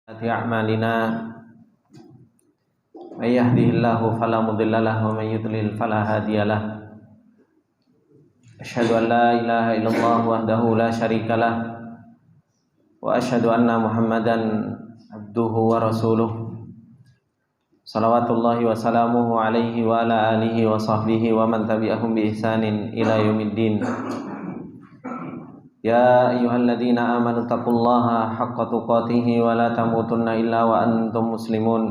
أعمالنا من يهده الله فلا مضل له ومن يضلل فلا هادي له أشهد أن لا إله إلا الله وحده لا شريك له وأشهد أن محمدا عبده ورسوله صلوات الله وسلامه عليه وعلى آله وصحبه ومن تبعهم بإحسان إلى يوم الدين يا أيها الذين آمنوا اتقوا الله حق تقاته ولا تموتن إلا وأنتم مسلمون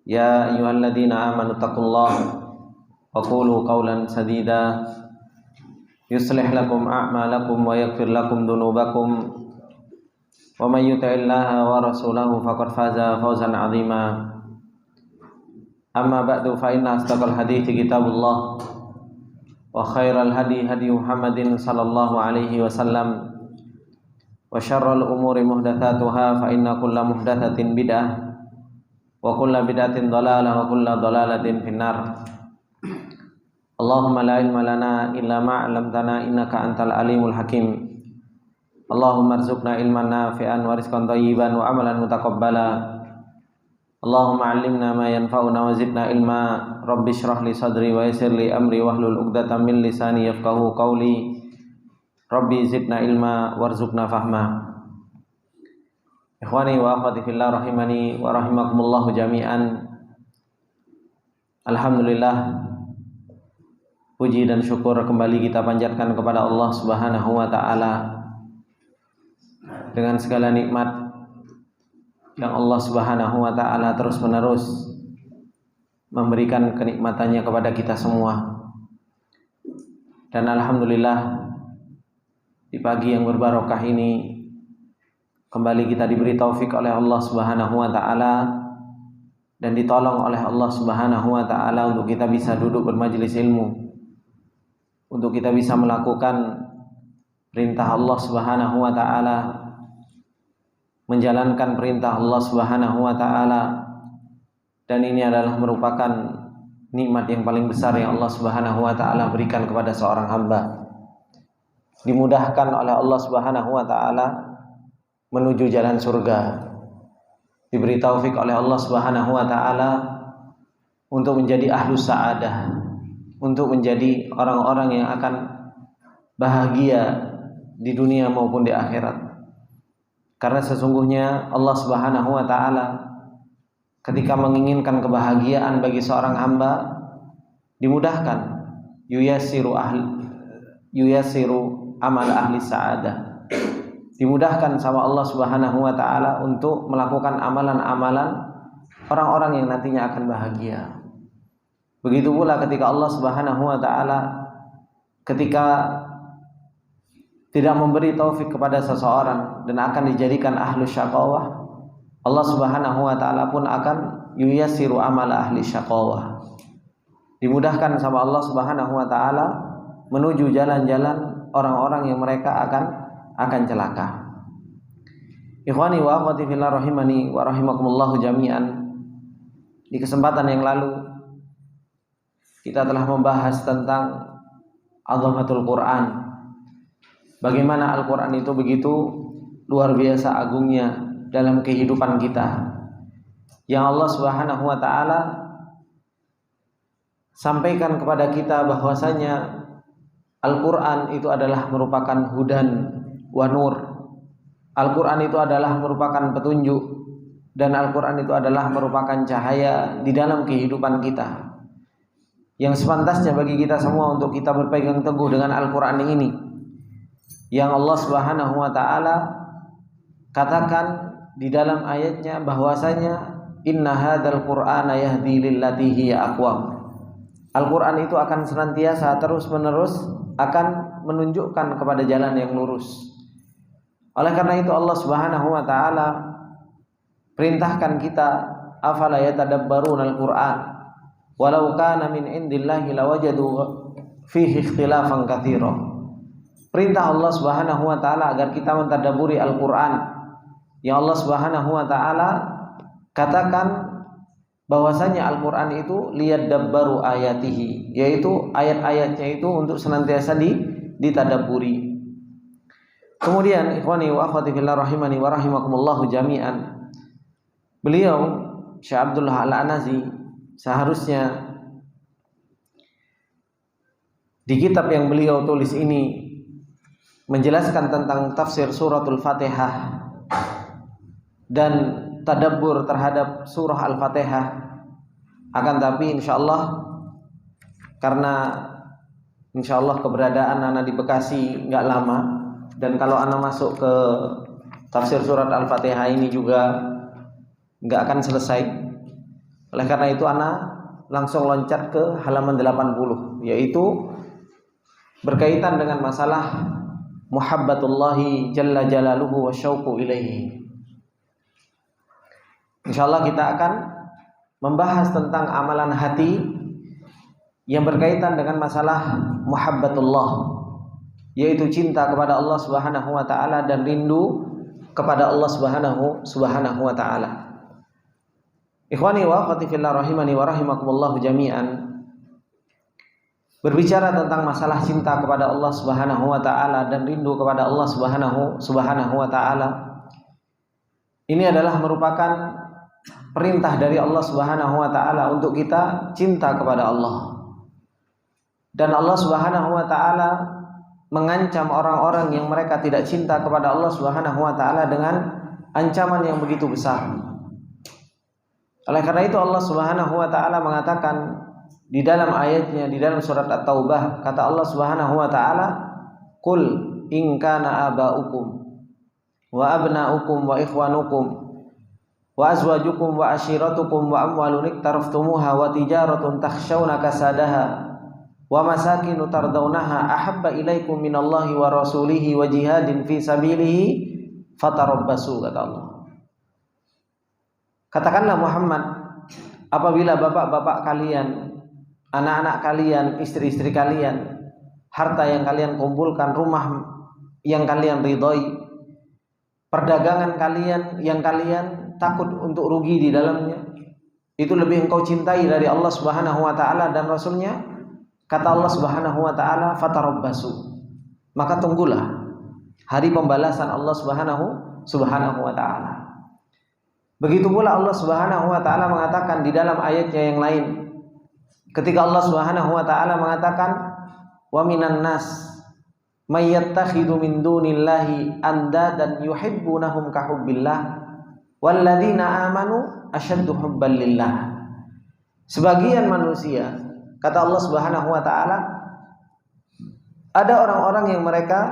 يا أيها الذين آمنوا اتقوا الله وقولوا قولا سديدا يصلح لكم أعمالكم ويغفر لكم ذنوبكم ومن يطع الله ورسوله فقد فاز فوزا عظيما أما بعد فإن أصدق الحديث كتاب الله وخير الهدي هدي محمد صلى الله عليه وسلم وشر الأمور محدثاتها فإن كل محدثة بدعة وكل بدعة ضلالة وكل ضلالة في النار اللهم لا علم لنا إلا ما علمتنا إنك أنت العليم الحكيم اللهم ارزقنا علما نافعا ورزقا طيبا وعملا متقبلا اللهم علمنا ما ينفعنا وزدنا علما رب اشرح لي صدري ويسر لي أمري واحلل عقدة من لساني يفقهوا قولي ربي زدنا علما وارزقنا فهما Ikhwani wa akhwati fillah rahimani wa rahimakumullah jami'an. Alhamdulillah, puji dan syukur kembali kita panjatkan kepada Allah Subhanahu wa taala dengan segala nikmat yang Allah Subhanahu wa taala terus-menerus memberikan kenikmatannya kepada kita semua. Dan alhamdulillah, di pagi yang berbarokah ini kembali kita diberi taufik oleh Allah Subhanahu wa taala dan ditolong oleh Allah Subhanahu wa taala untuk kita bisa duduk bermajelis ilmu, untuk kita bisa melakukan perintah Allah Subhanahu wa taala, menjalankan perintah Allah Subhanahu wa taala, dan ini adalah merupakan nikmat yang paling besar yang Allah Subhanahu wa taala berikan kepada seorang hamba. Dimudahkan oleh Allah Subhanahu wa taala menuju jalan surga, diberi taufik oleh Allah Subhanahu wa taala untuk menjadi ahlus sa'adah, untuk menjadi orang-orang yang akan bahagia di dunia maupun di akhirat. Karena sesungguhnya Allah Subhanahu wa taala ketika menginginkan kebahagiaan bagi seorang hamba, dimudahkan, yuyasiru amal ahli sa'adah, dimudahkan sama Allah Subhanahu wa taala untuk melakukan amalan-amalan orang-orang yang nantinya akan bahagia. Begitu pula ketika Allah Subhanahu wa taala ketika tidak memberi taufik kepada seseorang dan akan dijadikan ahlu syaqawah, Allah Subhanahu wa taala pun akan yuyasiru amal ahli syaqawah, dimudahkan sama Allah Subhanahu wa taala menuju jalan-jalan orang-orang yang mereka akan celaka. Ikhwani wa akhwati fillah rahimani wa rahimakumullah jami'an. Di kesempatan yang lalu kita telah membahas tentang azamatul Quran. Bagaimana Al-Quran itu begitu luar biasa agungnya dalam kehidupan kita, yang Allah Subhanahu wa taala sampaikan kepada kita bahwasanya Al-Quran itu adalah merupakan hudan wa nur. Al-Quran itu adalah merupakan petunjuk, dan Al-Quran itu adalah merupakan cahaya di dalam kehidupan kita, yang sepantasnya bagi kita semua untuk kita berpegang teguh dengan Al-Quran ini, yang Allah Subhanahu wa taala katakan di dalam ayatnya bahwasanya inna hadzal qur'ana yahdi lillati hiya aqwam. Al-Quran itu akan senantiasa terus-menerus akan menunjukkan kepada jalan yang lurus. Oleh karena itu Allah Subhanahu wa taala perintahkan kita, afala yatadabbarunal Qur'an walau kana min indillahi lawajadu fihi ikhtilafan katsira. Perintah Allah Subhanahu wa taala agar kita mentadabburi Al-Qur'an, yang Allah Subhanahu wa taala katakan bahwasanya Al-Qur'an itu liyadabbaru ayatihi, yaitu ayat-ayatnya itu untuk senantiasa ditadabburi. Kemudian ikhwani wa akhwati fillah rahimani wa rahimakumullah jami'an. Beliau Syekh Abdullah Al-Anazi seharusnya di kitab yang beliau tulis ini menjelaskan tentang tafsir suratul Fatihah dan tadabbur terhadap surah Al-Fatihah. Akan tapi insyaallah karena insyaallah keberadaan anak di Bekasi enggak lama, dan kalau anak masuk ke tafsir surat Al-Fatihah ini juga enggak akan selesai. Oleh karena itu anak langsung loncat ke halaman 80, yaitu berkaitan dengan masalah muhabbatullahi jalla jalaluhu wa syauqu ilaihi. Insyaallah kita akan membahas tentang amalan hati yang berkaitan dengan masalah muhabbatullah, yaitu cinta kepada Allah Subhanahu wa taala dan rindu kepada Allah Subhanahu wa taala. Ikhwani wa akhwati fillah rahimani wa rahimakumullah jami'an. Berbicara tentang masalah cinta kepada Allah Subhanahu wa taala dan rindu kepada Allah Subhanahu wa taala, ini adalah merupakan perintah dari Allah Subhanahu wa taala untuk kita cinta kepada Allah. Dan Allah Subhanahu wa taala mengancam orang-orang yang mereka tidak cinta kepada Allah Subhanahu wa taala dengan ancaman yang begitu besar. Oleh karena itu Allah Subhanahu wa taala mengatakan di dalam ayatnya di dalam surat At-Taubah, kata Allah Subhanahu wa taala, "Qul in kana aba'ukum wa abna'ukum wa ikhwanukum wa azwajukum wa ashiratukum wa amwalun iktaraftumuha wa tijaratun takhshawna kasadaha wa masakinu tardawnaha ahabba ilaikum minallahi wa rasulihi wa jihadin fi sabilihi fatarabbasu," kata Allah. Katakanlah Muhammad, apabila bapak-bapak kalian, anak-anak kalian, istri-istri kalian, harta yang kalian kumpulkan, rumah yang kalian ridhoi, perdagangan kalian yang kalian takut untuk rugi di dalamnya, itu lebih engkau cintai dari Allah Subhanahu wa taala dan Rasulnya, kata Allah Subhanahu wa taala, fatarabbasu, maka tunggulah hari pembalasan Allah Subhanahu wa taala. Begitu pula Allah Subhanahu wa taala mengatakan di dalam ayatnya yang lain, ketika Allah Subhanahu wa taala mengatakan, wa minan nas may yattakhidhu min dunillahi andadan yuhibbunahum ka hubbillah walladzina amanu asyaddu hubban lillah. Sebagian manusia, kata Allah Subhanahu wa taala, ada orang-orang yang mereka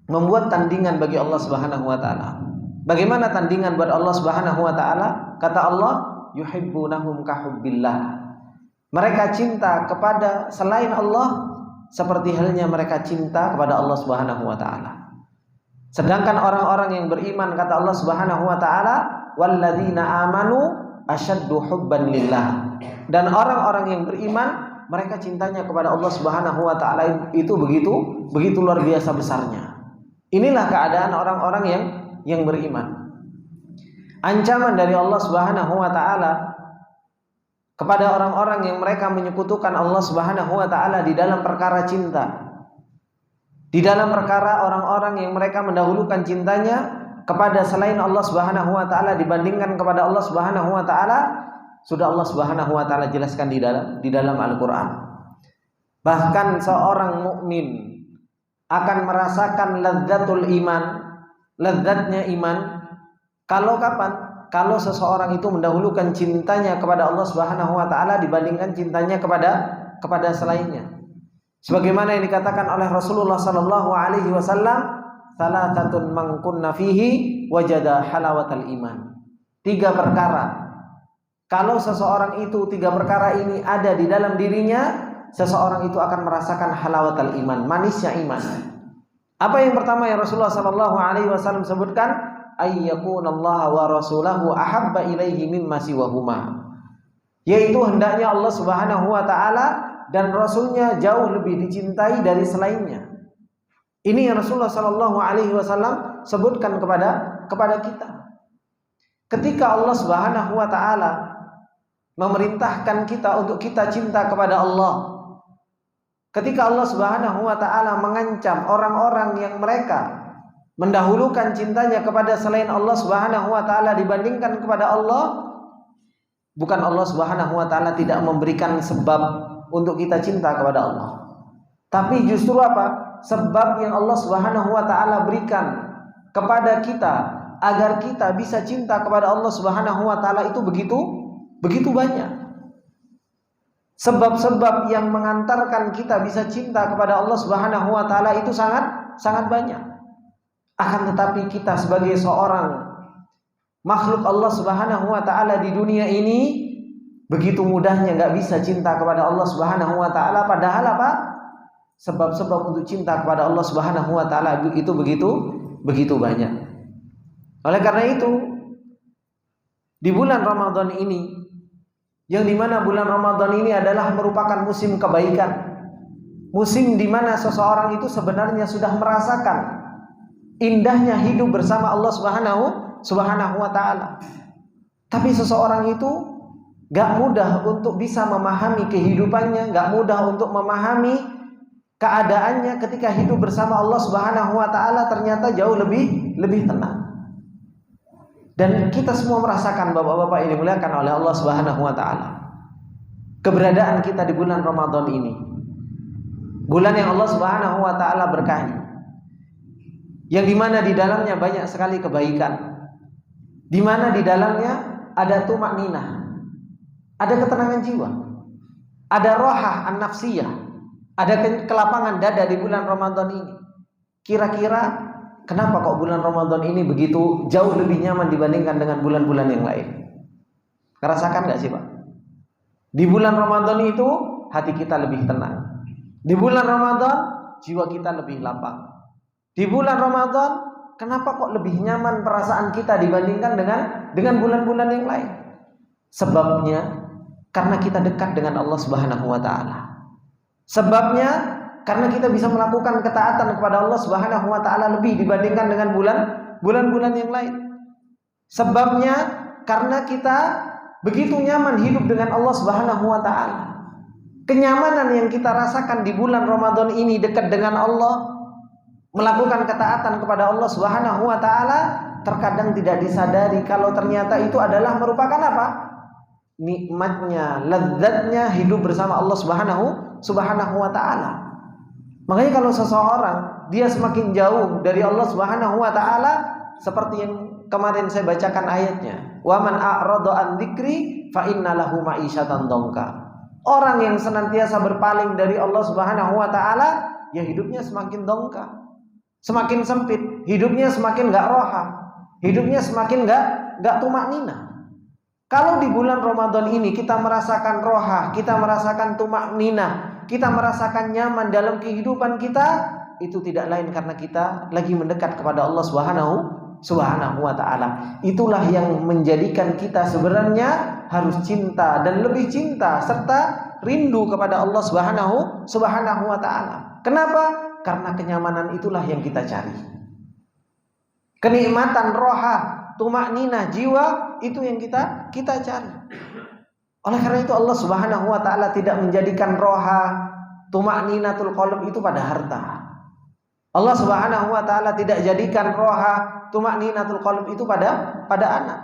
membuat tandingan bagi Allah Subhanahu wa taala. Bagaimana tandingan buat Allah Subhanahu wa taala? Kata Allah, yuhibbunahum ka hubbillah. Mereka cinta kepada selain Allah seperti halnya mereka cinta kepada Allah Subhanahu wa taala. Sedangkan orang-orang yang beriman, kata Allah Subhanahu wa taala, walladzina amanu asyaddu hubban lillah. Dan orang-orang yang beriman, mereka cintanya kepada Allah Subhanahu wa taala itu begitu luar biasa besarnya. Inilah keadaan orang-orang yang beriman. Ancaman dari Allah Subhanahu wa taala kepada orang-orang yang mereka menyekutukan Allah Subhanahu wa taala di dalam perkara cinta, di dalam perkara orang-orang yang mereka mendahulukan cintanya kepada selain Allah Subhanahu wa taala dibandingkan kepada Allah Subhanahu wa taala, sudah Allah Subhanahu wa taala jelaskan di dalam Al-Qur'an. Bahkan seorang mukmin akan merasakan lazzatul iman, lezatnya iman, kalau kapan? Kalau seseorang itu mendahulukan cintanya kepada Allah Subhanahu wa taala dibandingkan cintanya kepada selainnya. Sebagaimana yang dikatakan oleh Rasulullah sallallahu alaihi wasallam, "Salatatun man kunna fihi wajada halawatal iman." 3 perkara. Kalau seseorang itu 3 perkara ini ada di dalam dirinya, seseorang itu akan merasakan halawatal iman, manisnya iman. Apa yang pertama yang Rasulullah sallallahu alaihi wasallam sebutkan? Ayyakunallaha wa rasulahu ahabba ilaihi mimma siwahuma. Yaitu hendaknya Allah Subhanahu wa taala dan Rasulnya jauh lebih dicintai dari selainnya. Ini yang Rasulullah sallallahu alaihi wasallam sebutkan kepada kita. Ketika Allah Subhanahu wa taala memerintahkan kita untuk kita cinta kepada Allah, ketika Allah Subhanahu wa taala mengancam orang-orang yang mereka mendahulukan cintanya kepada selain Allah Subhanahu wa taala dibandingkan kepada Allah, bukan Allah Subhanahu wa taala tidak memberikan sebab untuk kita cinta kepada Allah, tapi justru apa? Sebab yang Allah Subhanahu wa taala berikan kepada kita agar kita bisa cinta kepada Allah Subhanahu wa taala itu begitu banyak. Sebab-sebab yang mengantarkan kita bisa cinta kepada Allah Subhanahu wa taala itu sangat banyak. Akan tetapi kita sebagai seorang makhluk Allah Subhanahu wa taala di dunia ini begitu mudahnya enggak bisa cinta kepada Allah Subhanahu wa taala, padahal apa? Sebab-sebab untuk cinta kepada Allah Subhanahu wa taala itu begitu banyak. Oleh karena itu, di bulan Ramadan ini, yang dimana bulan Ramadan ini adalah merupakan musim kebaikan, musim dimana seseorang itu sebenarnya sudah merasakan indahnya hidup bersama Allah Subhanahu wa taala. Tapi seseorang itu gak mudah untuk bisa memahami kehidupannya, gak mudah untuk memahami keadaannya ketika hidup bersama Allah Subhanahu wa taala ternyata jauh lebih tenang. Dan kita semua merasakan, bapak-bapak ini dimuliakan oleh Allah Subhanahu wa taala, keberadaan kita di bulan Ramadan ini, bulan yang Allah Subhanahu wa taala berkahi, yang dimana di dalamnya banyak sekali kebaikan, dimana di dalamnya ada tumak ninah, ada ketenangan jiwa, ada rohah an-nafsiyah, ada kelapangan dada di bulan Ramadan ini. Kira-kira kenapa kok bulan Ramadan ini begitu jauh lebih nyaman dibandingkan dengan bulan-bulan yang lain? Rasakan gak sih Pak? Di bulan Ramadan itu hati kita lebih tenang. Di bulan Ramadan jiwa kita lebih lapang. Di bulan Ramadan kenapa kok lebih nyaman perasaan kita dibandingkan dengan bulan-bulan yang lain? Sebabnya karena kita dekat dengan Allah Subhanahu wa taala. Sebabnya karena kita bisa melakukan ketaatan kepada Allah Subhanahu wa taala lebih dibandingkan dengan bulan-bulan yang lain. Sebabnya karena kita begitu nyaman hidup dengan Allah Subhanahu wa taala. Kenyamanan yang kita rasakan di bulan Ramadan ini dekat dengan Allah, melakukan ketaatan kepada Allah Subhanahu wa taala, terkadang tidak disadari kalau ternyata itu adalah merupakan apa? Nikmatnya, lezatnya hidup bersama Allah Subhanahu wa taala. Makanya kalau seseorang dia semakin jauh dari Allah Subhanahu wa taala, seperti yang kemarin saya bacakan ayatnya, wa man a'rada an dzikri fa innalahu ma'isyatan dongka. Orang yang senantiasa berpaling dari Allah Subhanahu wa taala, ya hidupnya semakin dongka, semakin sempit, hidupnya semakin enggak roha, hidupnya semakin enggak tumakninah. Kalau di bulan Ramadan ini kita merasakan roha, kita merasakan tumakninah, kita merasakan nyaman dalam kehidupan kita, itu tidak lain karena kita lagi mendekat kepada Allah Subhanahu wa taala. Itulah yang menjadikan kita sebenarnya harus cinta dan lebih cinta serta rindu kepada Allah Subhanahu wa taala. Kenapa? Karena kenyamanan itulah yang kita cari. Kenikmatan roha, tumakninah jiwa itu yang kita cari. Oleh karena itu Allah Subhanahu wa taala tidak menjadikan roha, tumakninatul qalb itu pada harta. Allah Subhanahu wa taala tidak jadikan roha, tumakninatul qalb itu pada anak.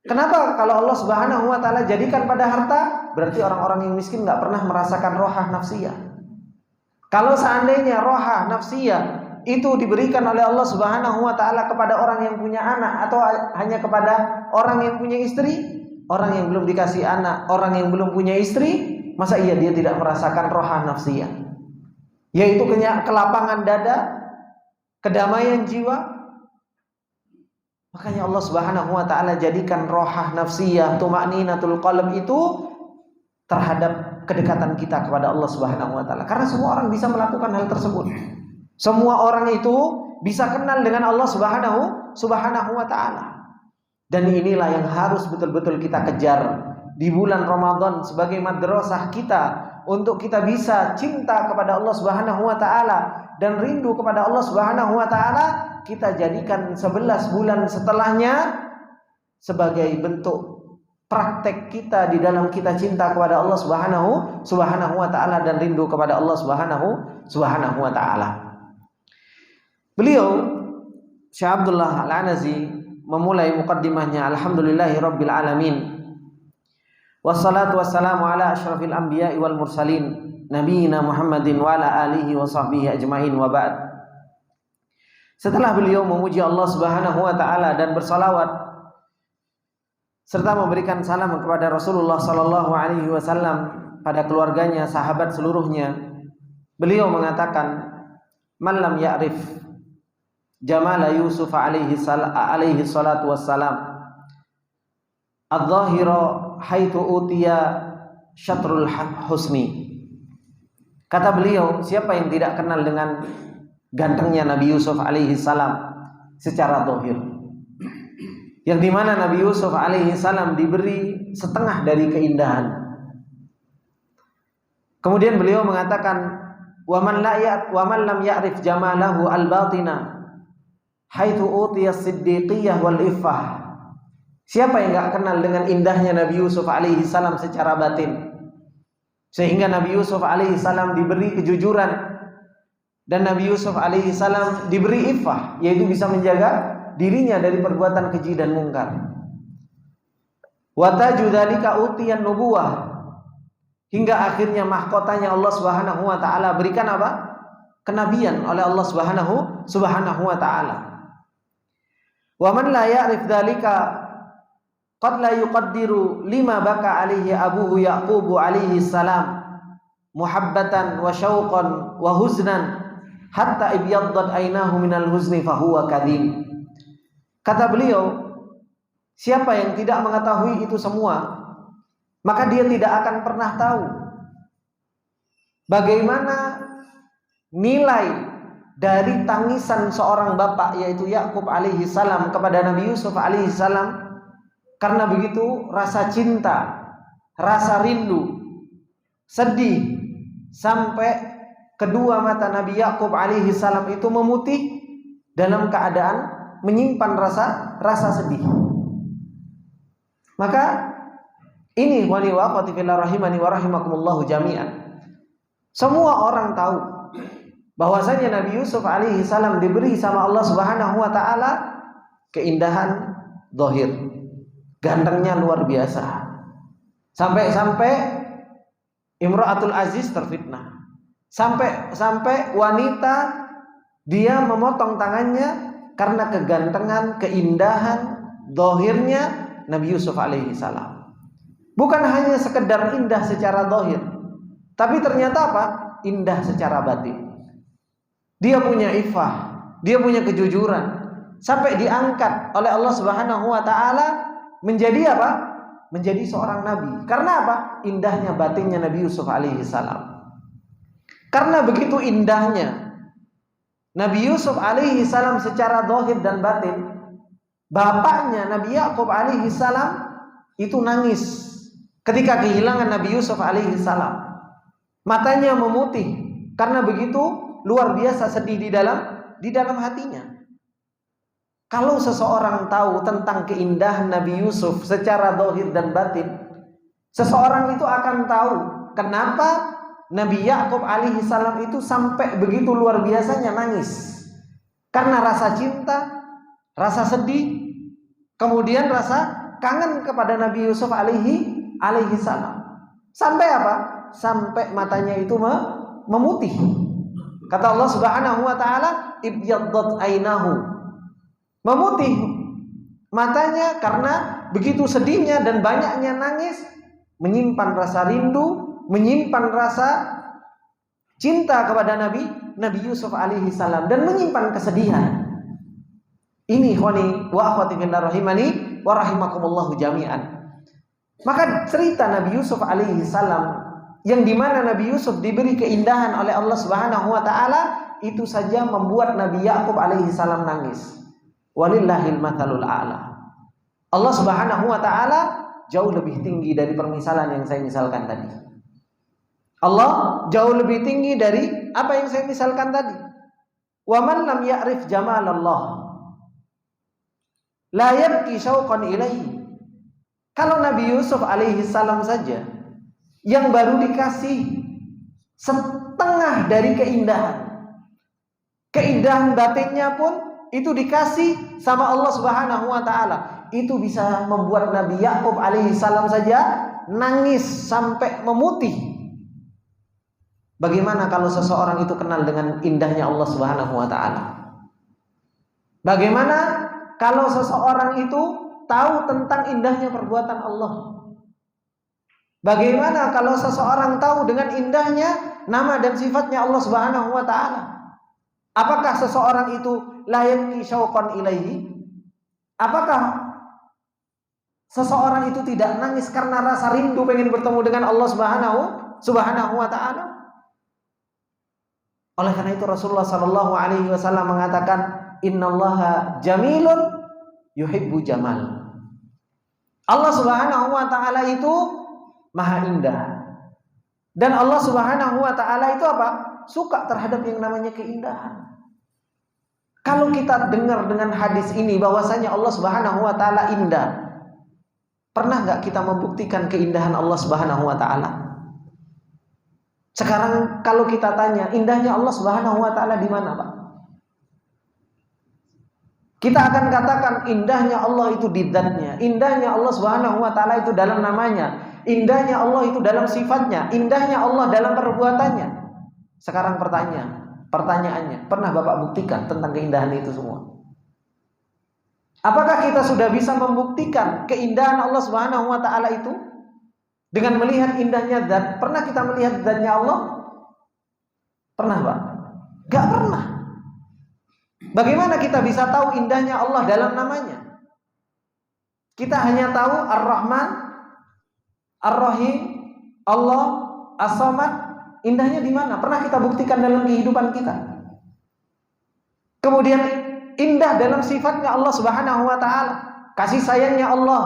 Kenapa? Kalau Allah Subhanahu wa taala jadikan pada harta, berarti orang-orang yang miskin enggak pernah merasakan roha nafsiyah. Kalau seandainya roha nafsiyah itu diberikan oleh Allah Subhanahu wa taala kepada orang yang punya anak atau hanya kepada orang yang punya istri, orang yang belum dikasih anak, orang yang belum punya istri, masa iya dia tidak merasakan roha nafsiyah, yaitu kelapangan dada, kedamaian jiwa. Makanya Allah Subhanahu wa taala jadikan roha nafsiyah, tumakninatul qalb itu terhadap kedekatan kita kepada Allah Subhanahu wa taala. Karena semua orang bisa melakukan hal tersebut. Semua orang itu bisa kenal dengan Allah Subhanahu wa taala. Dan inilah yang harus betul-betul kita kejar di bulan Ramadan sebagai madrasah kita untuk kita bisa cinta kepada Allah Subhanahu wa taala dan rindu kepada Allah Subhanahu wa taala. Kita jadikan 11 bulan setelahnya sebagai bentuk praktek kita di dalam kita cinta kepada Allah Subhanahu wa taala dan rindu kepada Allah Subhanahu wa taala. Beliau Syekh Abdullah Al-Anazi memulai muqaddimahnya, alhamdulillahirabbil alamin. Wassalatu wassalamu ala asyrafil anbiya'i wal mursalin nabiyina Muhammadin wa ala alihi wa sahbihi ajmain, wa ba'd. Setelah beliau memuji Allah Subhanahu wa taala dan bersalawat serta memberikan salam kepada Rasulullah sallallahu alaihi wasallam, pada keluarganya, sahabat seluruhnya, beliau mengatakan, man lam ya'rif jamala Yusuf alaihi salatu wassalam adh-dhahira haitsu utiya syatrul husni. Kata beliau, siapa yang tidak kenal dengan gantengnya Nabi Yusuf alaihi salam secara zahir, yang dimana Nabi Yusuf alaihi salam diberi setengah dari keindahan. Kemudian beliau mengatakan, wa man lam ya'rif jamalahu al-batina haitsu utiya as-siddiqiyah wal iffah. Siapa yang enggak kenal dengan indahnya Nabi Yusuf alaihi salam secara batin, sehingga Nabi Yusuf alaihi salam diberi kejujuran dan Nabi Yusuf alaihi salam diberi iffah, yaitu bisa menjaga dirinya dari perbuatan keji dan mungkar. Wa tajudzalika utiyan nubuwah, hingga akhirnya mahkotanya Allah Subhanahu wa taala berikan apa? Kenabian oleh Allah Subhanahu wa taala. Wa man la ya'rif dzalika qad la yuqaddiru lima baka alaihi abuhu Yaqub alaihi salam muhabbatan wa syauqan wa huznan hatta ibyaddat aynahu minal huzni fahuwa kadhim. Kata beliau, siapa yang tidak mengetahui itu semua, maka dia tidak akan pernah tahu bagaimana nilai dari tangisan seorang bapak, yaitu Yakub alaihi salam, kepada Nabi Yusuf alaihi salam. Karena begitu rasa cinta, rasa rindu, sedih, sampai kedua mata Nabi Yakub alaihi salam itu memutih dalam keadaan menyimpan rasa sedih. Maka ini wali wa akhwati fillah rahimani wa rahimakumullahu jami'an, semua orang tahu bahwasanya Nabi Yusuf alaihi salam diberi sama Allah Subhanahu wa taala keindahan zahir, gantengnya luar biasa, sampai Imra'atul Aziz terfitnah, sampai wanita dia memotong tangannya karena kegantengan, keindahan zahirnya Nabi Yusuf alaihi salam. Bukan hanya sekedar indah secara zahir, tapi ternyata apa? Indah secara batin. Dia punya iffah, dia punya kejujuran, sampai diangkat oleh Allah Subhanahu wa taala menjadi apa? Menjadi seorang nabi. Karena apa? Indahnya batinnya Nabi Yusuf alaihi salam. Karena begitu indahnya Nabi Yusuf alaihi salam secara zahir dan batin, bapaknya Nabi Yakub alaihi salam itu nangis ketika kehilangan Nabi Yusuf alaihi salam. Matanya memutih karena begitu luar biasa sedih di dalam hatinya. Kalau seseorang tahu tentang keindahan Nabi Yusuf secara zahir dan batin, seseorang itu akan tahu kenapa Nabi Yakub alaihi salam itu sampai begitu luar biasanya nangis. Karena rasa cinta, rasa sedih, kemudian rasa kangen kepada Nabi Yusuf alaihi salam. Sampai apa? Sampai matanya itu memutih. Kata Allah Subhanahu wa taala, ibyaddat ainahu, memutih matanya karena begitu sedihnya dan banyaknya nangis, menyimpan rasa rindu, menyimpan rasa cinta kepada Nabi Yusuf alaihi salam, dan menyimpan kesedihan. Ini ikhwani wa akhwati fillah rahimani wa rahimakumullahu jami'an. Maka cerita Nabi Yusuf alaihi salam, yang dimana Nabi Yusuf diberi keindahan oleh Allah Subhanahu wa taala, itu saja membuat Nabi Yakub alaihi salam nangis. Walillahil matsalul a'la. Allah Subhanahu wa taala jauh lebih tinggi dari permisalan yang saya misalkan tadi. Allah jauh lebih tinggi dari apa yang saya misalkan tadi. Wa man lam ya'rif jamalallah la yabki syauqan ilaihi. Kalau Nabi Yusuf alaihi salam saja yang baru dikasih setengah dari keindahan, Keindahan batinnya pun itu dikasih sama Allah Subhanahu wa taala. Itu bisa membuat Nabi Yakub alaihi salam saja nangis sampai memutih. Bagaimana kalau seseorang itu kenal dengan indahnya Allah Subhanahu wa taala? Bagaimana kalau seseorang itu tahu tentang indahnya perbuatan Allah? Bagaimana kalau seseorang tahu dengan indahnya nama dan sifatnya Allah Subhanahu wa taala? Apakah seseorang itu la yabki syauqan ilaihi? Apakah seseorang itu tidak nangis karena rasa rindu pengen bertemu dengan Allah Subhanahu wa taala? Oleh karena itu Rasulullah sallallahu alaihi wasallam mengatakan, "Innallaha jamilun yuhibbu jamal." Allah Subhanahu wa taala itu maha indah. Dan Allah Subhanahu wa taala itu apa? Suka terhadap yang namanya keindahan. Kalau kita dengar dengan hadis ini bahwasanya Allah Subhanahu wa taala indah, pernah enggak kita membuktikan keindahan Allah Subhanahu wa taala? Sekarang kalau kita tanya, indahnya Allah Subhanahu wa taala di mana, Pak? Kita akan katakan indahnya Allah itu di dzatnya, indahnya Allah Subhanahu wa taala itu dalam namanya, indahnya Allah itu dalam sifatnya, indahnya Allah dalam perbuatannya. Sekarang pertanyaannya, pernah Bapak buktikan tentang keindahan itu semua? Apakah kita sudah bisa membuktikan keindahan Allah Subhanahu wa taala itu dengan melihat indahnya zat? Pernah kita melihat zatnya Allah? Pernah, Pak? Gak pernah. Bagaimana kita bisa tahu indahnya Allah dalam namanya? Kita hanya tahu Ar-Rahman, Ar-Rahim, Allah, As-Samad. Indahnya di mana? Pernah kita buktikan dalam kehidupan kita? Kemudian indah dalam sifatnya Allah Subhanahu wa taala. Kasih sayangnya Allah,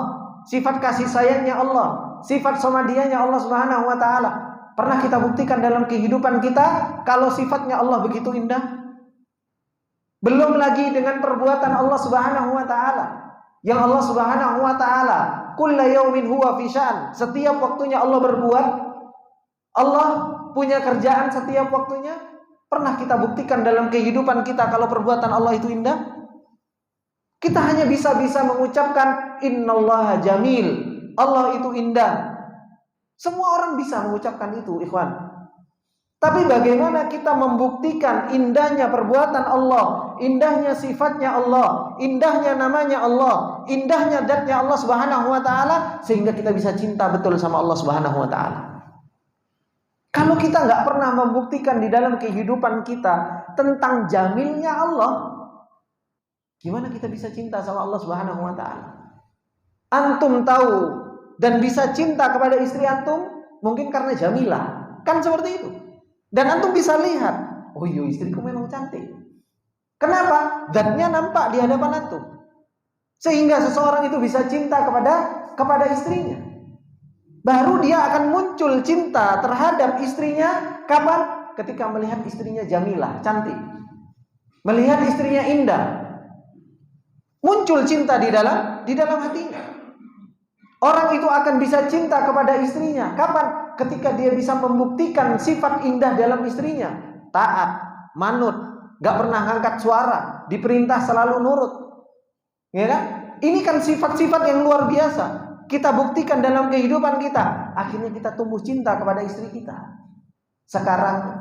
sifat kasih sayangnya Allah, sifat samadiyahnya Allah Subhanahu wa taala. Pernah kita buktikan dalam kehidupan kita kalau sifatnya Allah begitu indah? Belum lagi dengan perbuatan Allah Subhanahu wa taala. Yang Allah Subhanahu wa taala kullu yaumin huwa fi sya'an. Setiap waktunya Allah berbuat. Allah punya kerjaan setiap waktunya. Pernah kita buktikan dalam kehidupan kita kalau perbuatan Allah itu indah? Kita hanya bisa mengucapkan innallaha jamil. Allah itu indah. Semua orang bisa mengucapkan itu, ikhwan. Tapi bagaimana kita membuktikan indahnya perbuatan Allah, indahnya sifatnya Allah, indahnya namanya Allah, indahnya dzatnya Allah Subhanahu wa taala sehingga kita bisa cinta betul sama Allah Subhanahu wa taala? Kalau kita nggak pernah membuktikan di dalam kehidupan kita tentang jamilnya Allah, gimana kita bisa cinta sama Allah Subhanahu wa taala? Antum tahu dan bisa cinta kepada istri antum mungkin karena jamilah, kan seperti itu. Dan antum bisa lihat, oh iya istriku memang cantik. Kenapa? Dzatnya nampak di hadapan antum. Sehingga seseorang itu bisa cinta kepada istrinya. Baru dia akan muncul cinta terhadap istrinya kapan? Ketika melihat istrinya jamilah, cantik. Melihat istrinya indah. Muncul cinta di dalam hatinya. Orang itu akan bisa cinta kepada istrinya kapan? Ketika dia bisa membuktikan sifat indah dalam istrinya. Taat, manut, gak pernah ngangkat suara, diperintah selalu nurut. Ya kan? Ini kan sifat-sifat yang luar biasa. Kita buktikan dalam kehidupan kita. Akhirnya kita tumbuh cinta kepada istri kita. Sekarang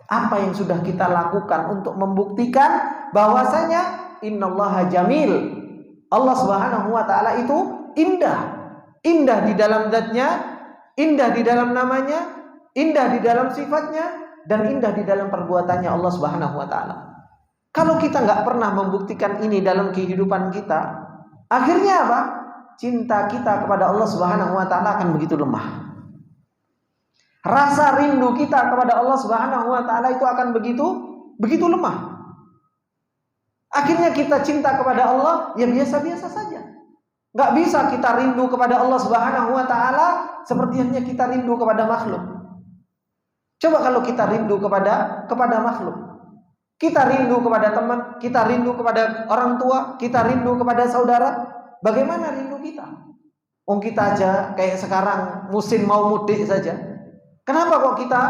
apa yang sudah kita lakukan untuk membuktikan bahwasanya innallaha jamil. Allah Subhanahu wa taala itu indah. Indah di dalam zatnya, indah di dalam namanya, indah di dalam sifatnya, dan indah di dalam perbuatannya Allah Subhanahu wa taala. Kalau kita nggak pernah membuktikan ini dalam kehidupan kita, akhirnya apa? Cinta kita kepada Allah Subhanahu wa taala akan begitu lemah. Rasa rindu kita kepada Allah Subhanahu wa taala itu akan begitu lemah. Akhirnya kita cinta kepada Allah ya biasa-biasa saja. Gak bisa kita rindu kepada Allah Subhanahu wa taala seperti halnya kita rindu kepada makhluk. Coba kalau kita rindu kepada makhluk. Kita rindu kepada teman, kita rindu kepada orang tua, kita rindu kepada saudara. Bagaimana rindu kita? Kita aja kayak sekarang musim mau mudik saja. Kenapa kok kita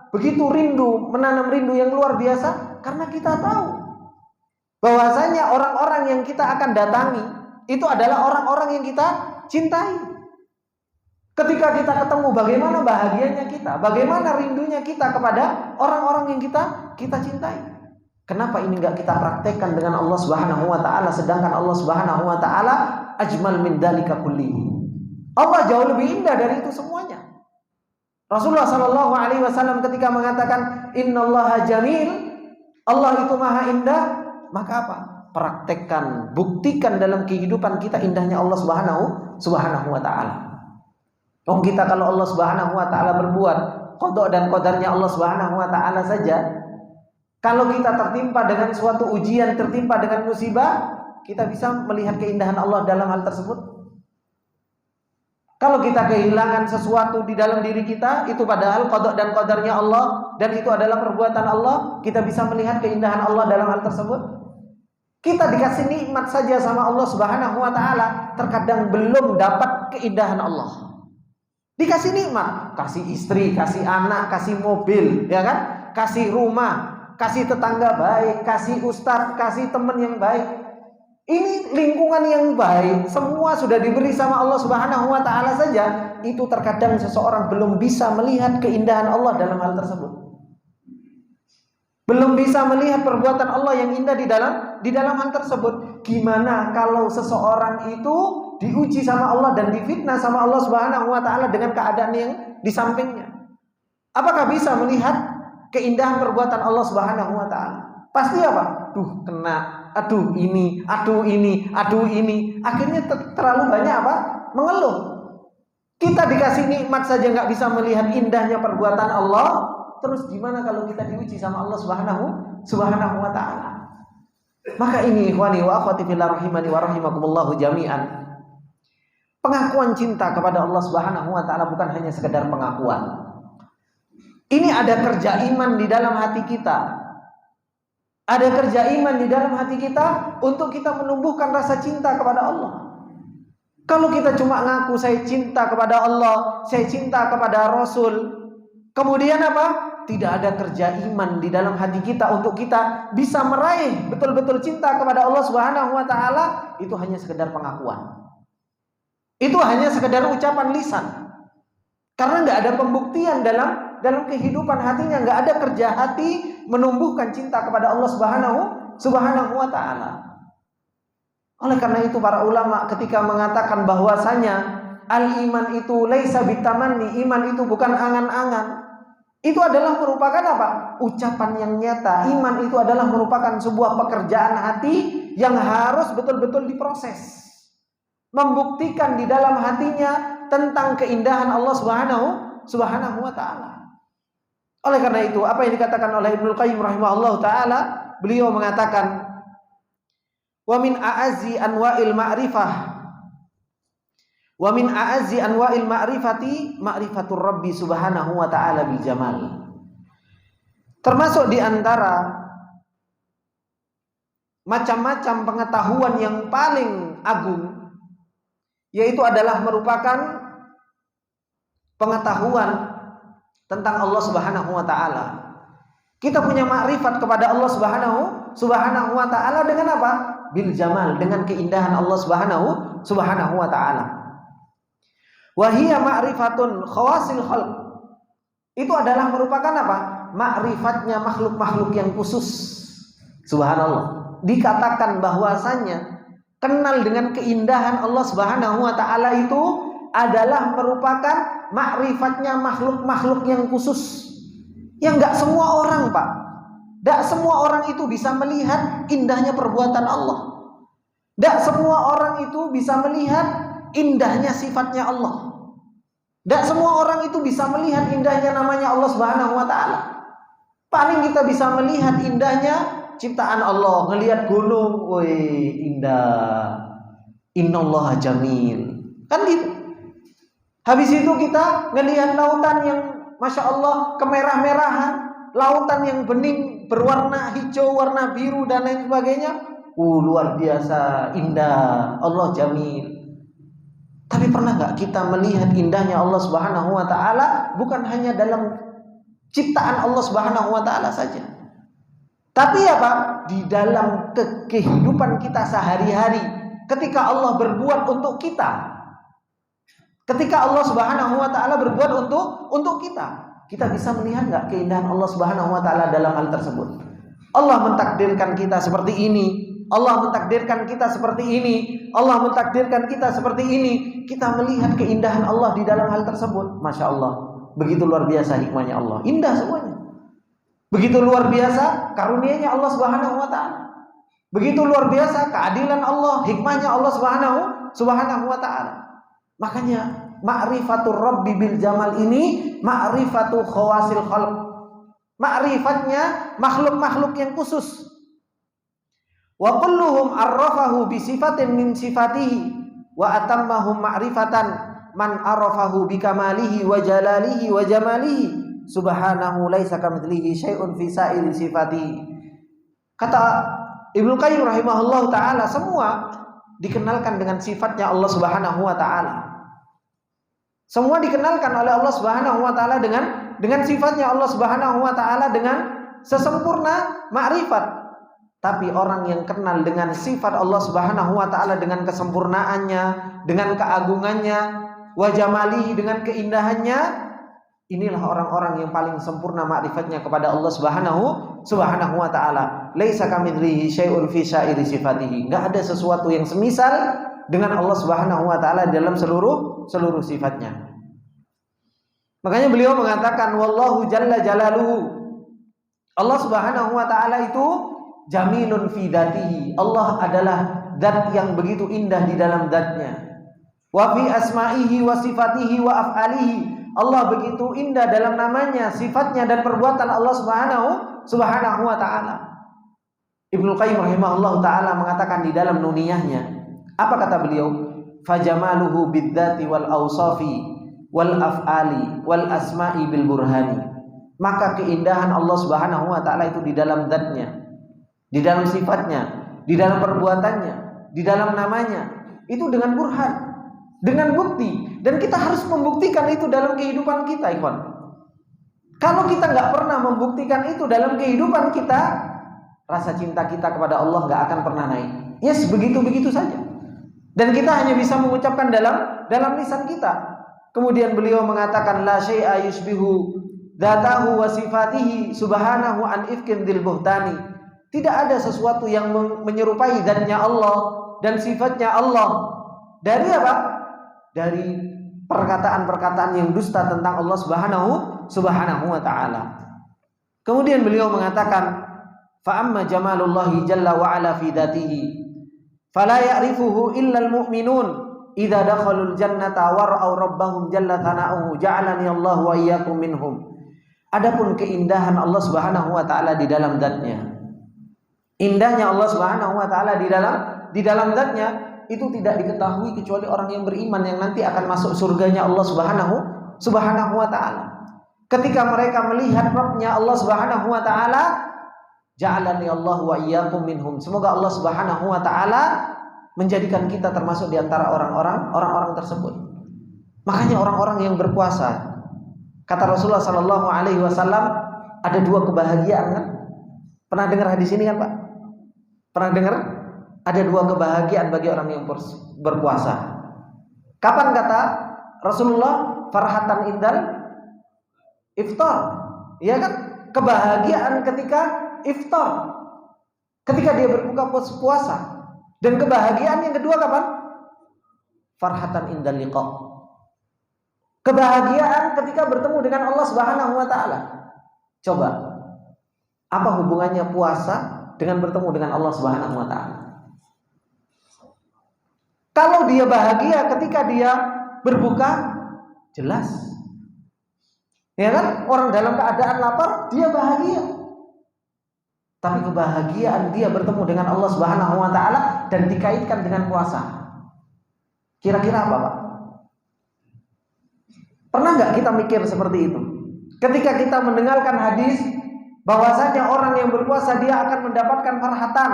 begitu rindu, menanam rindu yang luar biasa? Karena kita tahu bahwasanya orang-orang yang kita akan datangi itu adalah orang-orang yang kita cintai. Ketika kita ketemu, bagaimana bahagianya kita, bagaimana rindunya kita kepada orang-orang yang kita cintai. Kenapa ini enggak kita praktekkan dengan Allah Subhanahu wa taala, sedangkan Allah Subhanahu wa taala ajmal min dzalika kullihi. Allah jauh lebih indah dari itu semuanya. Rasulullah sallallahu alaihi wasallam ketika mengatakan innallaha jamil, Allah itu maha indah, maka apa? Praktekkan, buktikan dalam kehidupan kita indahnya Allah Subhanahu wa taala. Kita kalau Allah Subhanahu wa taala berbuat, qada dan qadarnya Allah Subhanahu wa taala saja, kalau kita tertimpa dengan suatu ujian, tertimpa dengan musibah, kita bisa melihat keindahan Allah dalam hal tersebut. Kalau kita kehilangan sesuatu di dalam diri kita, itu padahal qada dan qadarnya Allah, dan itu adalah perbuatan Allah, kita bisa melihat keindahan Allah dalam hal tersebut. Kita dikasih nikmat saja sama Allah Subhanahu wa taala, terkadang belum dapat keindahan Allah. Dikasih nikmat, kasih istri, kasih anak, kasih mobil, ya kan? Kasih rumah, kasih tetangga baik, kasih ustadz, kasih teman yang baik. Ini lingkungan yang baik, semua sudah diberi sama Allah Subhanahu wa taala saja, itu terkadang seseorang belum bisa melihat keindahan Allah dalam hal tersebut. Belum bisa melihat perbuatan Allah yang indah di dalam hal tersebut. Gimana kalau seseorang itu diuji sama Allah dan difitnah sama Allah Subhanahu wa taala dengan keadaan yang di sampingnya? Apakah bisa melihat keindahan perbuatan Allah Subhanahu wa taala? Pasti apa? Kena. Aduh ini. Akhirnya terlalu banyak apa? Mengeluh. Kita dikasih nikmat saja nggak bisa melihat indahnya perbuatan Allah. Terus gimana kalau kita diuji sama Allah Subhanahu wa taala? Maka ini ikhwani wa akhwati fillah rahimani wa rahimakumullah jami'an. Pengakuan cinta kepada Allah Subhanahu wa taala bukan hanya sekedar pengakuan. Ini ada kerja iman di dalam hati kita. Ada kerja iman di dalam hati kita untuk kita menumbuhkan rasa cinta kepada Allah. Kalau kita cuma ngaku saya cinta kepada Allah, saya cinta kepada Rasul, kemudian apa? Tidak ada kerja iman di dalam hati kita untuk kita bisa meraih betul-betul cinta kepada Allah Subhanahu wa taala, itu hanya sekedar pengakuan. Itu hanya sekedar ucapan lisan. Karena enggak ada pembuktian dalam kehidupan hatinya, enggak ada kerja hati menumbuhkan cinta kepada Allah Subhanahu wa taala. Oleh karena itu para ulama ketika mengatakan bahwasanya al-iman itu laisa bitamanni, iman itu bukan angan-angan. Itu adalah merupakan apa? Ucapan yang nyata. Iman itu adalah merupakan sebuah pekerjaan hati yang harus betul-betul diproses. Membuktikan di dalam hatinya tentang keindahan Allah Subhanahu wa taala. Oleh karena itu, apa yang dikatakan oleh Ibnu Qayyim rahimahullah taala, beliau mengatakan, "Wa min a'azzi anwa'il ma'rifah wa min a'azzi anwa'il ma'rifati ma'rifatur Rabbi Subhanahu wa taala bil jamal." Termasuk di antara macam-macam pengetahuan yang paling agung, yaitu adalah merupakan pengetahuan tentang Allah Subhanahu wa taala. Kita punya makrifat kepada Allah Subhanahu wa taala dengan apa? Bil jamal, dengan keindahan Allah Subhanahu wa taala. Wa hiya ma'rifatun khawasil khalq. Itu adalah merupakan apa? Makrifatnya makhluk-makhluk yang khusus. Subhanallah. Dikatakan bahwasanya kenal dengan keindahan Allah Subhanahu wa taala itu adalah merupakan makrifatnya makhluk-makhluk yang khusus. Yang enggak semua orang, Pak. Enggak semua orang itu bisa melihat indahnya perbuatan Allah. Enggak semua orang itu bisa melihat indahnya sifatnya Allah. Enggak semua orang itu bisa melihat indahnya namanya Allah Subhanahu wa taala. Paling kita bisa melihat indahnya ciptaan Allah, ngelihat gunung, woi indah. Innallaha jamil. Kan gitu. Habis itu kita ngelihat lautan yang Masya Allah kemerah-merahan, lautan yang bening berwarna hijau, warna biru dan lain sebagainya. Luar biasa indah, Allah jamil. Tapi pernah nggak kita melihat indahnya Allah Subhanahu wa taala bukan hanya dalam ciptaan Allah Subhanahu wa taala saja. Tapi apa? Di dalam kehidupan kita sehari-hari, ketika Allah berbuat untuk kita, ketika Allah Subhanahu wa taala berbuat untuk kita bisa melihat enggak keindahan Allah Subhanahu wa taala dalam hal tersebut? Allah mentakdirkan kita seperti ini, Allah mentakdirkan kita seperti ini, Allah mentakdirkan kita seperti ini. Kita melihat keindahan Allah di dalam hal tersebut. Masya Allah, begitu luar biasa hikmahnya Allah. Indah semuanya. Begitu luar biasa karunia-Nya Allah Subhanahu wa taala. Begitu luar biasa keadilan Allah, hikmahnya Allah Subhanahu wa taala. Makanya ma'rifatur Rabbi bil jamal ini ma'rifatu khawasil khalq. Ma'rifatnya makhluk-makhluk yang khusus. Wa kulluhum arrafahu bi sifatin min sifatihi wa atammahum ma'rifatan man arafahu bi kamalihi wa jalalihi wa jamalihi subhanahu laisa kamitslihi syai'un fi sa'iri sifatihi. Kata Ibnu Qayyim rahimahullahu taala, semua dikenalkan dengan sifatnya Allah Subhanahu wa taala. Semua dikenalkan oleh Allah Subhanahu wa taala dengan sifatnya Allah Subhanahu wa taala dengan sesempurna ma'rifat. Tapi orang yang kenal dengan sifat Allah Subhanahu wa taala dengan kesempurnaannya, dengan keagungannya, wa jamalihi dengan keindahannya, inilah orang-orang yang paling sempurna ma'rifatnya kepada Allah Subhanahu wa taala. Laisa kamitslihi syai'un fi sa'iri sifatihi. Enggak ada sesuatu yang semisal dengan Allah Subhanahu wa taala dalam seluruh sifatnya. Makanya beliau mengatakan wallahu jalla jalaluhu. Allah Subhanahu wa taala itu jamilun fi dzatihi. Allah adalah zat yang begitu indah di dalam zatnya. Wa fi asma'ihi wa sifatihi wa af'alihi. Allah begitu indah dalam namanya, sifatnya dan perbuatan Allah Subhanahu wa taala. Ibnu Qayyim rahimahullahu taala mengatakan di dalam nuniyahnya, apa kata beliau? Fajamaluhu bidzati wal awsafi wal af'ali wal asma'i bil burhani. Maka keindahan Allah Subhanahu wa taala itu di dalam zatnya, di dalam sifatnya, di dalam perbuatannya, di dalam namanya, itu dengan burhan, dengan bukti. Dan kita harus membuktikan itu dalam kehidupan kita, ikhwan. Kalau kita nggak pernah membuktikan itu dalam kehidupan kita, rasa cinta kita kepada Allah nggak akan pernah naik. Yes, begitu-begitu saja. Dan kita hanya bisa mengucapkan dalam lisan kita. Kemudian beliau mengatakan la syai'a yushbihu dzatahu wa sifatihi subhanahu an ifkin dzil buhtani. Tidak ada sesuatu yang menyerupai zatnya Allah dan sifatnya Allah. Dari apa? Dari perkataan-perkataan yang dusta tentang Allah Subhanahu wa taala. Kemudian beliau mengatakan fa amma jamalullahi jalla wa ala fi dzatihi fala ya'rifuhu illa almu'minun idza dakhalul jannata wa ra'aw rabbahum jalla thana'uhu ja'alani Allah wa iyyakum minhum. Adapun keindahan Allah Subhanahu wa taala di dalam zatnya, indahnya Allah Subhanahu wa taala di dalam zatnya itu tidak diketahui kecuali orang yang beriman yang nanti akan masuk surganya Allah Subhanahu wa taala. Ketika mereka melihat Rabb-nya Allah Subhanahu wa taala, ja'alani Allah wa iyyakum minhum. Semoga Allah Subhanahu wa taala menjadikan kita termasuk di antara orang-orang tersebut. Makanya orang-orang yang berpuasa, kata Rasulullah sallallahu alaihi wasallam, ada dua kebahagiaan kan? Pernah dengar hadis ini kan, Pak? Pernah dengar? Ada dua kebahagiaan bagi orang yang berpuasa. Kapan kata Rasulullah? Farhatan indal iftar. Ya kan? Kebahagiaan ketika iftar, ketika dia berbuka puasa. Dan kebahagiaan yang kedua kapan? Farhatan indal liqa. Kebahagiaan ketika bertemu dengan Allah Subhanahu wa taala. Coba, apa hubungannya puasa dengan bertemu dengan Allah Subhanahu wa taala? Kalau dia bahagia ketika dia berbuka, jelas. Ya kan? Orang dalam keadaan lapar, dia bahagia. Tapi kebahagiaan dia bertemu dengan Allah Subhanahu wa taala dan dikaitkan dengan puasa. Kira-kira apa, Pak? Pernah nggak kita mikir seperti itu? Ketika kita mendengarkan hadis bahwasanya orang yang berpuasa dia akan mendapatkan farhatan,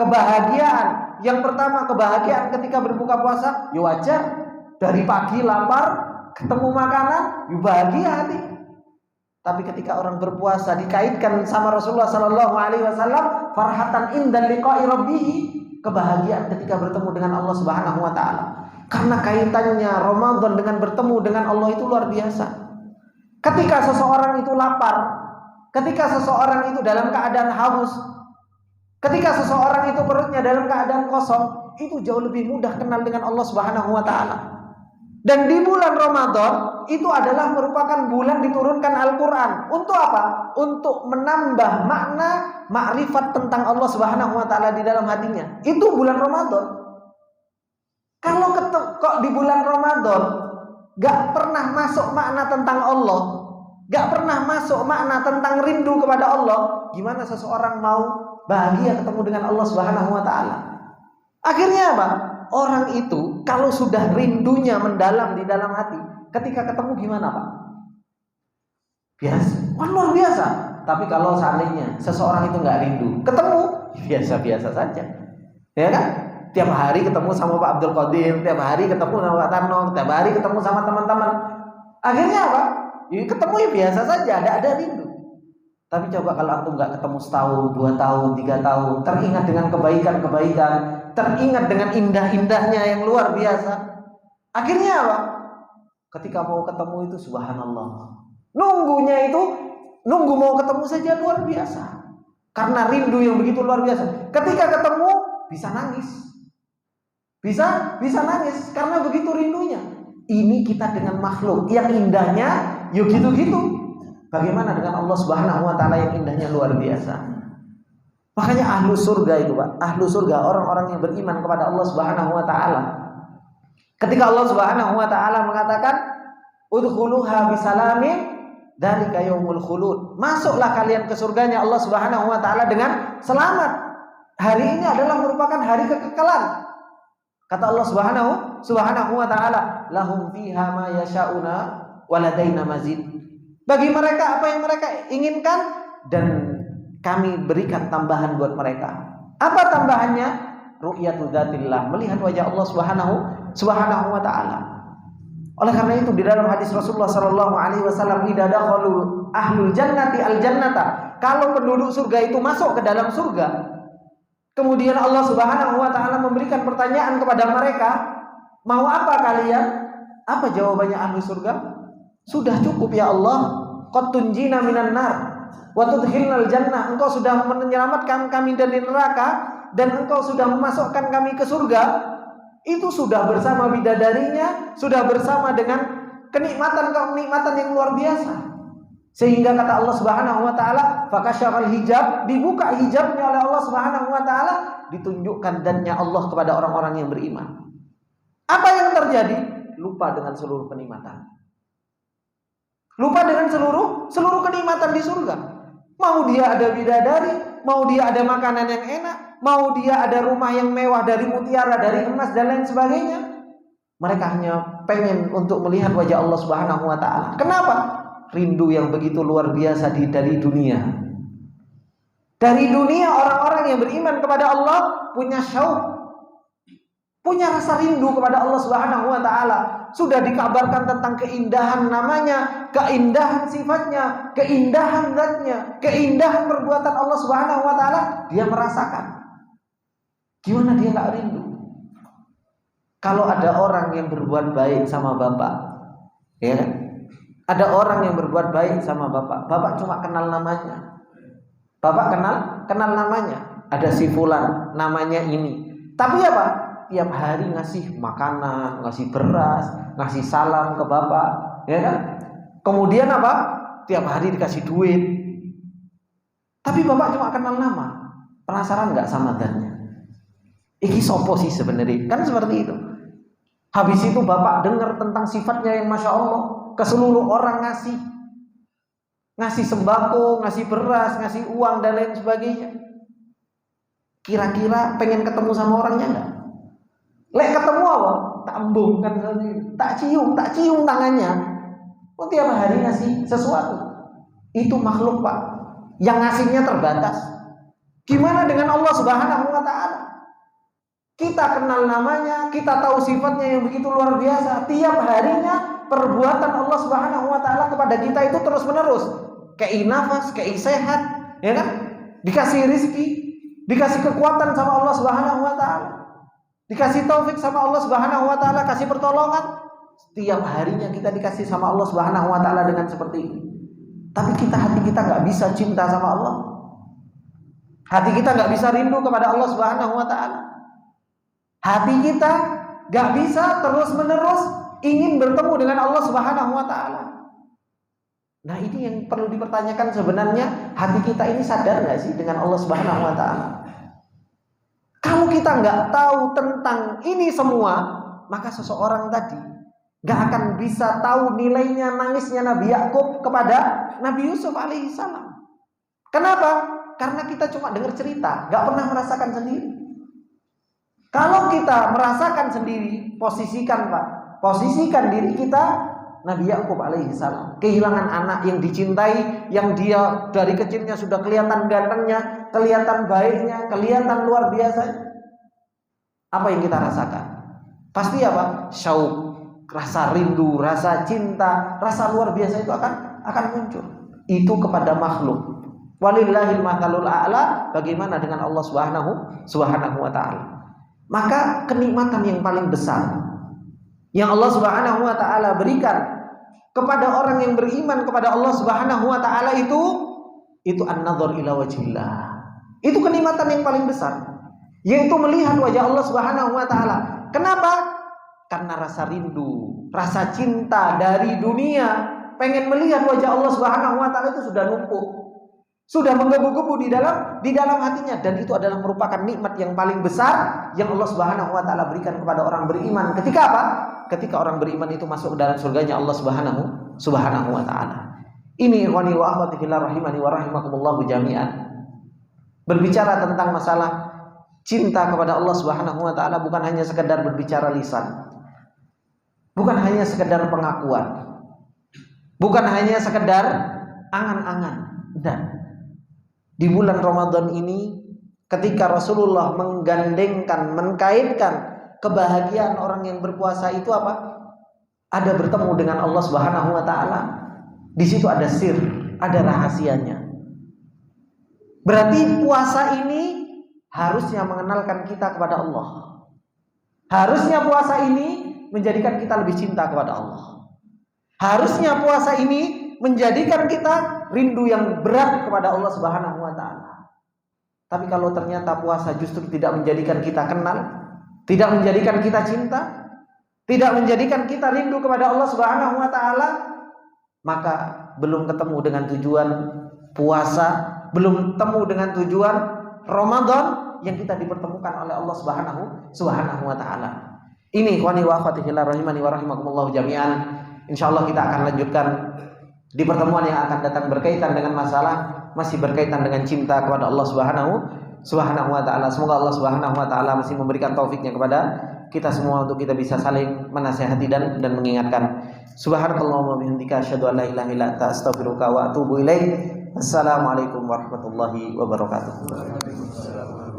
kebahagiaan. Yang pertama kebahagiaan ketika berbuka puasa, ya wajar. Dari pagi lapar, ketemu makanan, ya bahagia hati. Tapi ketika orang berpuasa dikaitkan sama Rasulullah sallallahu alaihi wasallam, farhatan inda liqa'i rabbih, kebahagiaan ketika bertemu dengan Allah Subhanahu wa taala. Karena kaitannya Ramadan dengan bertemu dengan Allah itu luar biasa. Ketika seseorang itu lapar, ketika seseorang itu dalam keadaan haus, ketika seseorang itu perutnya dalam keadaan kosong, itu jauh lebih mudah kenal dengan Allah Subhanahu wa taala. Dan di bulan Ramadan itu adalah merupakan bulan diturunkan Al-Quran. Untuk apa? Untuk menambah makna makrifat tentang Allah Subhanahu wa taala di dalam hatinya. Itu bulan Ramadan. Kalau kok di bulan Ramadan gak pernah masuk makna tentang Allah, gak pernah masuk makna tentang rindu kepada Allah, gimana seseorang mau bahagia ketemu dengan Allah Subhanahu wa taala? Akhirnya apa? Orang itu kalau sudah rindunya mendalam di dalam hati, ketika ketemu gimana Pak? Biasa, luar biasa. Tapi kalau seandainya seseorang itu nggak rindu, ketemu biasa-biasa saja, ya kan? Tiap hari ketemu sama Pak Abdul Qadir, tiap hari ketemu sama Pak Tarno, tiap hari ketemu sama teman-teman. Akhirnya apa? Ya, ketemu ya biasa saja, ada rindu. Tapi coba kalau antum nggak ketemu setahun, 2 tahun, 3 tahun, teringat dengan kebaikan-kebaikan, teringat dengan indah-indahnya yang luar biasa. Akhirnya apa? Ketika mau ketemu itu subhanallah. Nunggu mau ketemu saja luar biasa. Karena rindu yang begitu luar biasa. Ketika ketemu bisa nangis. Bisa nangis karena begitu rindunya. Ini kita dengan makhluk yang indahnya yuk gitu-gitu. Bagaimana dengan Allah Subhanahu wa taala yang indahnya luar biasa. Makanya ahlu surga itu Pak, ahlu surga orang-orang yang beriman kepada Allah Subhanahu wa taala. Ketika Allah Subhanahu wa taala mengatakan udkhuluha bisalamin dzalika yaumul khulud. Masuklah kalian ke surganya Allah Subhanahu wa taala dengan selamat. Hari ini adalah merupakan hari kekekalan. Kata Allah Subhanahu wa taala, lahum fiha ma yasha'una wa ladaina mazid. Bagi mereka apa yang mereka inginkan dan kami berikan tambahan buat mereka. Apa tambahannya? Ru'yatu dzatillah, melihat wajah Allah Subhanahu wa taala. Oleh karena itu di dalam hadis Rasulullah sallallahu alaihi wasallam, idza dakhalu ahlul jannati al-jannata, kalau penduduk surga itu masuk ke dalam surga, kemudian Allah Subhanahu wa taala memberikan pertanyaan kepada mereka, mau apa kalian? Apa jawabannya ahli surga? Sudah cukup ya Allah, qad tunjina minan nar wa tudkhilnal jannah. Engkau sudah menyelamatkan kami dari neraka dan engkau sudah memasukkan kami ke surga. Itu sudah bersama bidadarinya, sudah bersama dengan kenikmatan yang luar biasa. Sehingga kata Allah Subhanahu wa taala, fakasyafal hijab, dibuka hijabnya oleh Allah Subhanahu wa taala, ditunjukkan dannya Allah kepada orang-orang yang beriman. Apa yang terjadi? Lupa dengan seluruh kenikmatan. Lupa dengan seluruh kenikmatan di surga. Mau dia ada bidadari, mau dia ada makanan yang enak, mau dia ada rumah yang mewah dari mutiara, dari emas dan lain sebagainya. Mereka hanya pengen untuk melihat wajah Allah Subhanahu wa taala. Kenapa? Rindu yang begitu luar biasa dari dunia. Dari dunia orang-orang yang beriman kepada Allah punya syauq, punya rasa rindu kepada Allah Subhanahu wa taala. Sudah dikabarkan tentang keindahan namanya, keindahan sifatnya, keindahan zatnya, keindahan perbuatan Allah Subhanahu wa taala, dia merasakan. Gimana dia enggak rindu? Kalau ada orang yang berbuat baik sama bapak, ya kan? Ada orang yang berbuat baik sama bapak, bapak cuma kenal namanya. Bapak kenal namanya. Ada si fulan, namanya ini. Tapi apa? Tiap hari ngasih makanan, ngasih beras, ngasih salam ke bapak, ya kan? Kemudian apa? Tiap hari dikasih duit. Tapi bapak cuma kenal nama. Penasaran nggak sama dannya? Iki sopo sih sebenarnya? Kan seperti itu. Habis itu bapak dengar tentang sifatnya yang masya Allah, ke seluruh orang ngasih sembako, ngasih beras, ngasih uang dan lain sebagainya. Kira-kira pengen ketemu sama orangnya nggak? Lek ketemu apa? Tak embungkan, tak cium tangannya. Oh, tiap hari ngasih sesuatu. Itu makhluk Pak, yang ngasihnya terbatas. Gimana dengan Allah Subhanahu wa taala? Kita kenal namanya, kita tahu sifatnya yang begitu luar biasa. Tiap harinya perbuatan Allah Subhanahu wa taala kepada kita itu terus-menerus. kei nafas, kei sehat, ya kan? Dikasih rizki, dikasih kekuatan sama Allah Subhanahu wa taala. Dikasih taufik sama Allah Subhanahu wa taala, kasih pertolongan. Setiap harinya kita dikasih sama Allah Subhanahu wa taala dengan seperti ini. Tapi hati kita nggak bisa cinta sama Allah. Hati kita nggak bisa rindu kepada Allah Subhanahu wa taala. Hati kita nggak bisa terus-menerus ingin bertemu dengan Allah Subhanahu wa taala. Nah, ini yang perlu dipertanyakan sebenarnya, hati kita ini sadar nggak sih dengan Allah Subhanahu wa taala? Kalau kita nggak tahu tentang ini semua, maka seseorang tadi nggak akan bisa tahu nilainya nangisnya Nabi Yakub kepada Nabi Yusuf alaihissalam. Kenapa? Karena kita cuma dengar cerita, nggak pernah merasakan sendiri. Kalau kita merasakan sendiri, posisikan diri kita Nabi Yakub alaihissalam, kehilangan anak yang dicintai, yang dia dari kecilnya sudah kelihatan gantengnya, kelihatan baiknya, kelihatan luar biasa. Apa yang kita rasakan? Pasti apa? Syauq, rasa rindu, rasa cinta, rasa luar biasa itu akan muncul. Itu kepada makhluk. Walillahil mathalul a'la. Bagaimana dengan Allah Subhanahu wa taala? Maka kenikmatan yang paling besar yang Allah Subhanahu wa taala berikan kepada orang yang beriman kepada Allah Subhanahu wa taala itu an-nadhar ila wajhillah. Itu kenikmatan yang paling besar, yaitu melihat wajah Allah Subhanahu wa taala. Kenapa? Karena rasa rindu, rasa cinta dari dunia, pengen melihat wajah Allah Subhanahu wa taala itu sudah numpuk, sudah menggebu-gebu di dalam hatinya, dan itu adalah merupakan nikmat yang paling besar yang Allah Subhanahu wa taala berikan kepada orang beriman. Ketika apa? Ketika orang beriman itu masuk ke dalam surganya Allah Subhanahu wa taala. Ini ikhwani wa akhwati fillah rahimani wa rahimakumullah jami'an. Berbicara tentang masalah cinta kepada Allah Subhanahu wa taala bukan hanya sekedar berbicara lisan. Bukan hanya sekedar pengakuan. Bukan hanya sekedar angan-angan. Dan di bulan Ramadan ini ketika Rasulullah mengkaitkan kebahagiaan orang yang berpuasa itu apa? Ada bertemu dengan Allah Subhanahu wa taala. Di situ ada sir, ada rahasianya. Berarti puasa ini harusnya mengenalkan kita kepada Allah. Harusnya puasa ini menjadikan kita lebih cinta kepada Allah. Harusnya puasa ini menjadikan kita rindu yang berat kepada Allah Subhanahu wa taala. Tapi kalau ternyata puasa justru tidak menjadikan kita kenal, tidak menjadikan kita cinta, tidak menjadikan kita rindu kepada Allah Subhanahu wa taala, maka belum ketemu dengan tujuan puasa, belum ketemu dengan tujuan Ramadan yang kita dipertemukan oleh Allah Subhanahu wa taala. Ini ikhwani wa akhwati fillah rahimani wa rahimakumullah jami'an. Insyaallah kita akan lanjutkan di pertemuan yang akan datang berkaitan dengan masalah masih berkaitan dengan cinta kepada Allah Subhanahu wa taala. Semoga Allah Subhanahu wa taala masih memberikan taufiknya kepada kita semua untuk kita bisa saling menasihati dan mengingatkan. Subhanakallahumma wa bihamdika asyhadu an la ilaha illa anta astaghfiruka wa atubu ilaik. Assalamualaikum warahmatullahi wabarakatuh.